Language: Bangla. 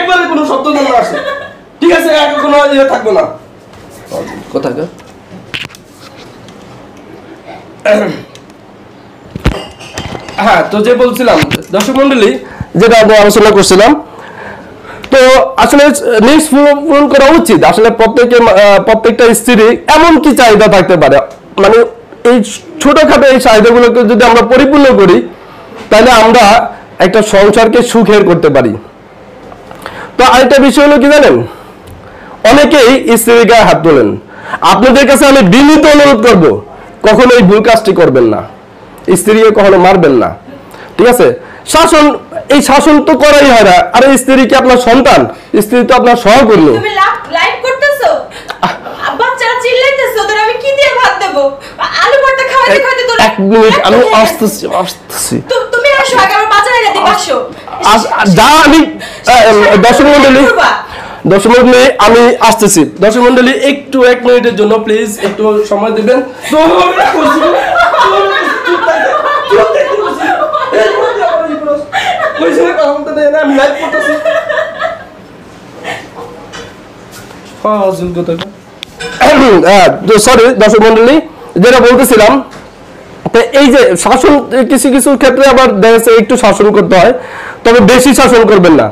একবারে কোনো সত্য না আসে, ঠিক আছে? কোনো ইয়ে থাকবো না। কোথায় গো? হ্যাঁ, তো যে বলছিলাম দর্শক মন্ডলী, যেটা আমরা আলোচনা করছিলাম, তো আসলে নিডস পূরণ করা উচিত। আসলে প্রত্যেকটা স্ত্রী এমন কি চাহিদা থাকতে পারে, মানে এই ছোটখাটো এই চাহিদাগুলোকে যদি আমরা পরিপূর্ণ করি তাহলে আমরা একটা সংসারকে সুখের করতে পারি। তো আরেকটা বিষয় হলো কি জানেন, অনেকেই স্ত্রীর গায়ে হাত তোলেন। আপনাদের কাছে আমি বিনীত অনুরোধ করব, কখনো এই ভুল কাজটি করবেন না, স্ত্রীকে কখনো মারবেন না, ঠিক আছে? এই শাসন তো করাই হয় না। আরে স্ত্রী কি আপনার সন্তান? স্ত্রী তো আপনার সহকর্মী। তুমি লাইভ করতেছো, বাচ্চারা চিল্লাইতেছে, ওদের আমি কি দিয়ে ভাত দেব? আলু ভর্তা খাওয়াইতে খাওয়াইতে তোর এক মিনিট, আমি আসতেছি। তুমি আসো, আগে আমার বাজারে এনে দিবা, আসো। যা, আমি দর্শক মন্ডলী, আমি আসতেছি। দর্শক মন্ডলী, একটু 1 মিনিটের জন্য প্লিজ একটু সময় দিবেন। সরি দর্শক মন্ডলী, যেটা বলতেছিলাম, এই যে শাসন কিছু কিছু ক্ষেত্রে আবার দেখা যাচ্ছে একটু শাসন করতে হয়, তবে বেশি শাসন করবেন না।